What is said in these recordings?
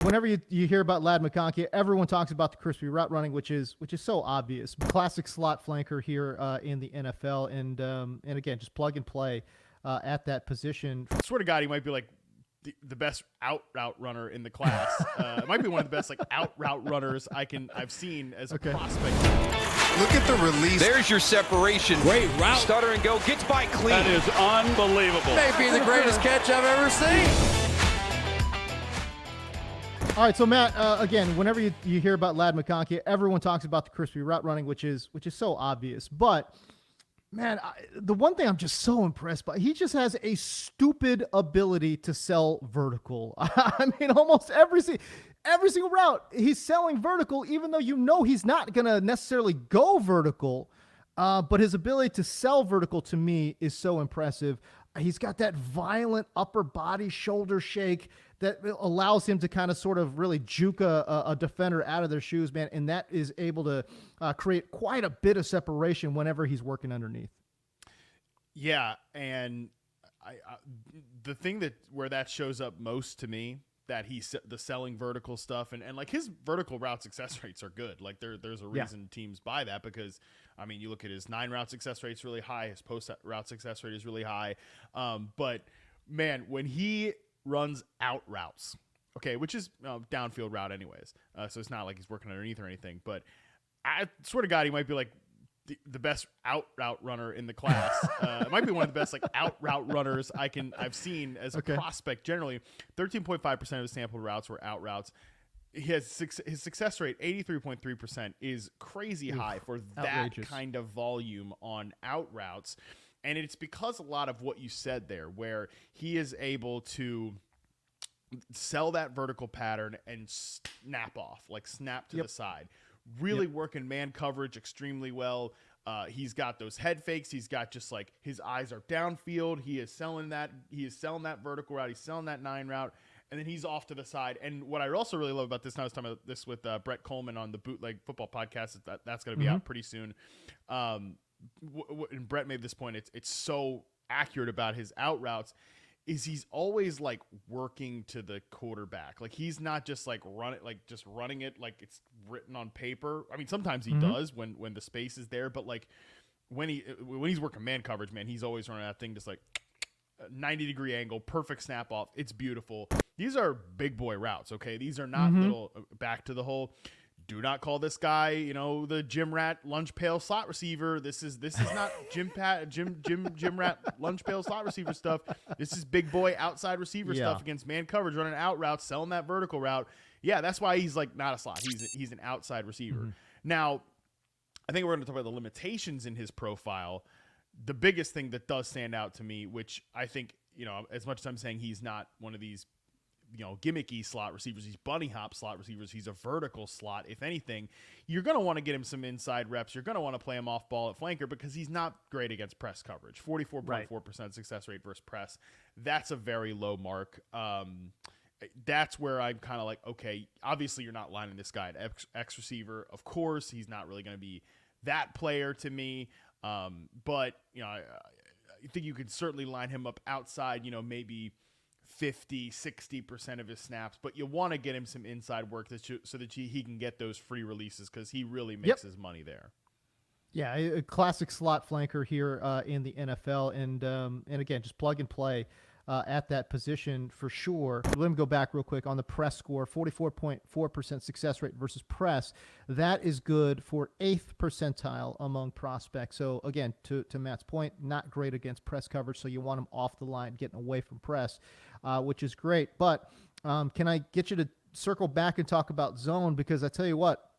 Whenever you hear about Lad McConkey, everyone talks about the crispy route running, which is so obvious. Classic slot flanker here in the NFL, and again, just plug and play at that position. I swear to God, he might be like the best out route runner in the class. It might be one of the best like out route runners I've seen as a prospect. Look at the release. There's your separation. Great route. Stutter and go. Gets by clean. That is unbelievable. Maybe the greatest catch I've ever seen. All right, so Matt, again, whenever you hear about Lad McConkey, everyone talks about the crispy route running, which is so obvious. But man, the one thing I'm just so impressed by, he just has a stupid ability to sell vertical. I mean, almost every single route he's selling vertical, even though he's not gonna necessarily go vertical. But his ability to sell vertical to me is so impressive. He's got that violent upper body shoulder shake that allows him to kind of sort of really juke a defender out of their shoes, man. And that is able to create quite a bit of separation whenever he's working underneath. Yeah. And the thing where that shows up most to me, that he's the selling vertical stuff and like his vertical route success rates are good. Like there's a reason teams buy that, because I mean, you look at his 9 route success rate's really high. His post route success rate is really high. But man, when he runs out routes, okay, which is downfield route anyways. So it's not like he's working underneath or anything, but I swear to God, he might be like the best out route runner in the class. It might be one of the best like out route runners I've seen as a prospect. Generally, 13.5% of his sampled routes were out routes. He has his success rate, 83.3%, is crazy high for that kind of volume on out routes. And it's because a lot of what you said there, where he is able to sell that vertical pattern and snap to the side. Really working man coverage extremely well. He's got those head fakes. He's got just like his eyes are downfield. He is selling that vertical route. He's selling that 9 route. And then he's off to the side. And what I also really love about this, and I was talking about this with Brett Coleman on the Bootleg Football podcast, that's going to be out pretty soon. And Brett made this point. It's so accurate about his out routes. Is he's always like working to the quarterback. Like he's not just like running it like it's written on paper. I mean, sometimes he does when the space is there, but like when he's working man coverage, man, he's always running that thing just like 90-degree angle, perfect snap off. It's beautiful. These are big boy routes, okay? These are not little back to the hole. Do not call this guy, the gym rat lunch pail slot receiver. This is not gym rat lunch pail slot receiver stuff. This is big boy outside receiver stuff against man coverage, running out routes, selling that vertical route. Yeah, that's why he's like not a slot. He's an outside receiver. Now, I think we're going to talk about the limitations in his profile. The biggest thing that does stand out to me, which I think, as much as I'm saying he's not one of these gimmicky slot receivers, he's bunny hop slot receivers, he's a vertical slot. If anything, you're going to want to get him some inside reps. You're going to want to play him off ball at flanker because he's not great against press coverage. 44.4% success rate versus press. That's a very low mark. That's where I'm kind of like, okay, obviously you're not lining this guy at X receiver. Of course, he's not really going to be that player to me. But I think you could certainly line him up outside, maybe 50-60% of his snaps, but you want to get him some inside work so that he can get those free releases, because he really makes his money there. Yeah, a classic slot flanker here in the NFL, and again, just plug and play at that position for sure. Let me go back real quick on the press score. 44.4% success rate versus press. That is good for 8th percentile among prospects. So again, to Matt's point, not great against press coverage, so you want him off the line, getting away from press, which is great. But can I get you to circle back and talk about zone? Because I tell you what,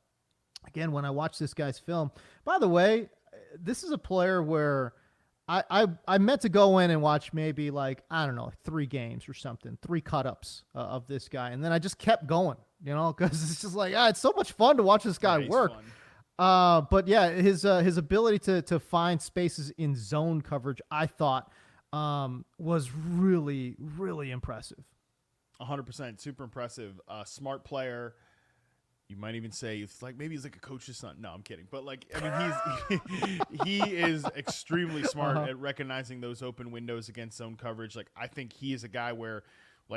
again, when I watch this guy's film, by the way, this is a player where I meant to go in and watch maybe 3 games or something, 3 cut-ups of this guy. And then I just kept going, because it's just like, it's so much fun to watch this guy work. But yeah, his ability to find spaces in zone coverage, I thought, was really, really impressive. 100%. Super impressive. Smart player. You might even say it's like maybe he's like a coach's son. No, I'm kidding. But he is extremely smart at recognizing those open windows against zone coverage. Like I think he is a guy where,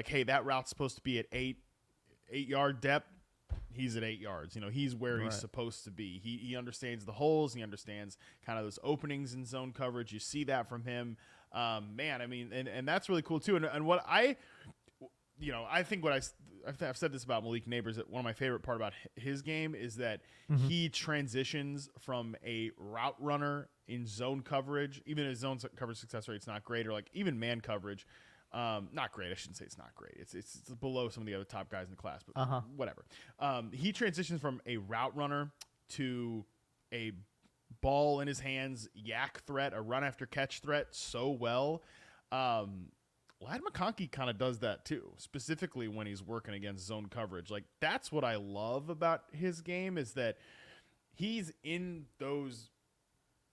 hey, that route's supposed to be at 8. 8-yard depth, he's at 8 yards. He's where he's supposed to be. He understands the holes. He understands kind of those openings in zone coverage. You see that from him. Man, I mean, and that's really cool too. And what I think I've said this about Malik Neighbors, that one of my favorite part about his game is that he transitions from a route runner in zone coverage. Even his zone coverage success rate's not great, or like even man coverage. Not great. I shouldn't say it's not great. It's below some of the other top guys in the class, but whatever. He transitions from a route runner to a ball in his hands, yak threat, a run after catch threat so well. Lad McConkey kind of does that too, specifically when he's working against zone coverage. Like, that's what I love about his game, is that he's in those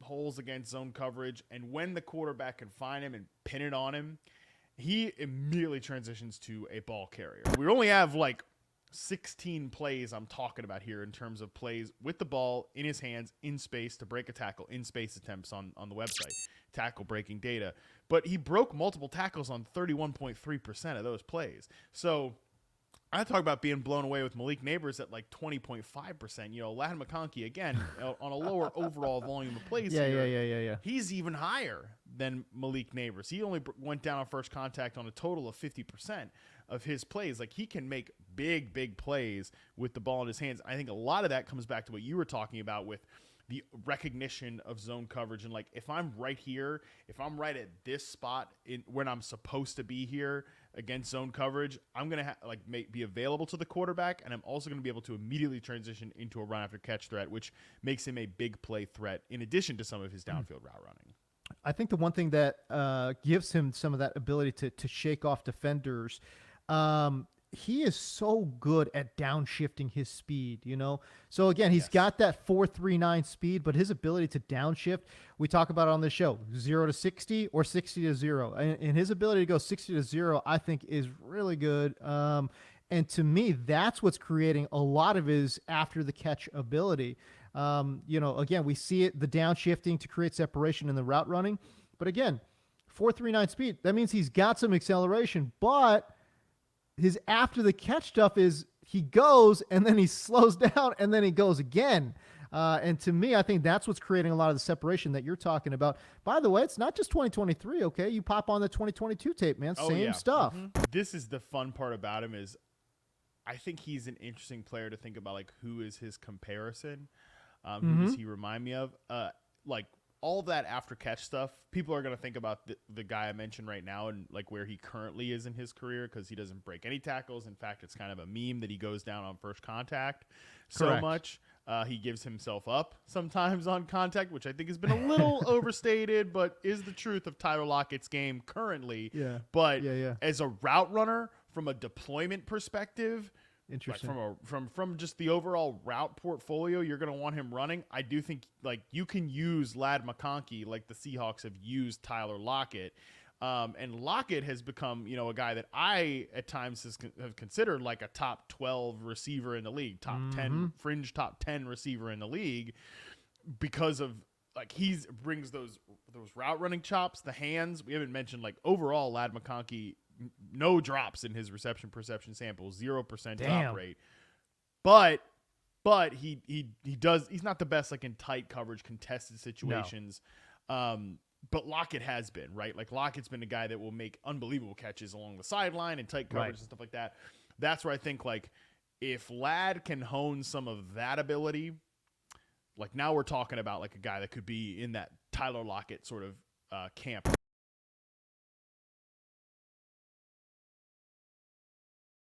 holes against zone coverage, and when the quarterback can find him and pin it on him, he immediately transitions to a ball carrier. We only have like 16 plays I'm talking about here in terms of plays with the ball in his hands, in space to break a tackle, in space attempts on the website, tackle breaking data. But he broke multiple tackles on 31.3% of those plays. So I talk about being blown away with Malik Neighbors at like 20.5%. Lad McConkey, again, on a lower overall volume of plays Yeah. he's even higher than Malik Neighbors. He only went down on first contact on a total of 50% of his plays. Like, he can make big plays with the ball in his hands. I think a lot of that comes back to what you were talking about with the recognition of zone coverage. And like, if I'm right here, if I'm right at this spot when I'm supposed to be here against zone coverage, I'm going to be available to the quarterback. And I'm also going to be able to immediately transition into a run after catch threat, which makes him a big play threat in addition to some of his downfield route running. I think the one thing that gives him some of that ability to shake off defenders, he is so good at downshifting his speed, So again, he's got that 4.39 speed, but his ability to downshift, we talk about it on this show, 0 to 60 or 60 to 0. And his ability to go 60 to 0, I think, is really good. And to me, that's what's creating a lot of his after the catch ability. Again, we see it, the downshifting to create separation in the route running. But again, 4.39 speed, that means he's got some acceleration, but his after the catch stuff is he goes and then he slows down and then he goes again. And to me, I think that's what's creating a lot of the separation that you're talking about. By the way, it's not just 2023, okay? You pop on the 2022 tape, man. Same stuff. This is the fun part about him, is I think he's an interesting player to think about, like, who is his comparison? Who does he remind me of? Like, all that after catch stuff, people are going to think about the guy I mentioned right now and like where he currently is in his career, because he doesn't break any tackles. In fact, it's kind of a meme that he goes down on first contact so much. He gives himself up sometimes on contact, which I think has been a little overstated, but is the truth of Tyler Lockett's game currently. Yeah. But as a route runner, from a deployment perspective, interesting. Like from just the overall route portfolio, you're going to want him running. I do think like you can use Lad McConkey like the Seahawks have used Tyler Lockett. And Lockett has become, a guy that I at times have considered like a top 12 receiver in the league, top 10, fringe top 10 receiver in the league, because of like he brings those route running chops, the hands. We haven't mentioned like overall Lad McConkey, no drops in his reception perception sample, 0% drop rate. But he does, he's not the best like in tight coverage, contested situations. No. But Lockett has been, right? Like Lockett's been a guy that will make unbelievable catches along the sideline and tight coverage and stuff like that. That's where I think like if Lad can hone some of that ability, like now we're talking about like a guy that could be in that Tyler Lockett sort of camp.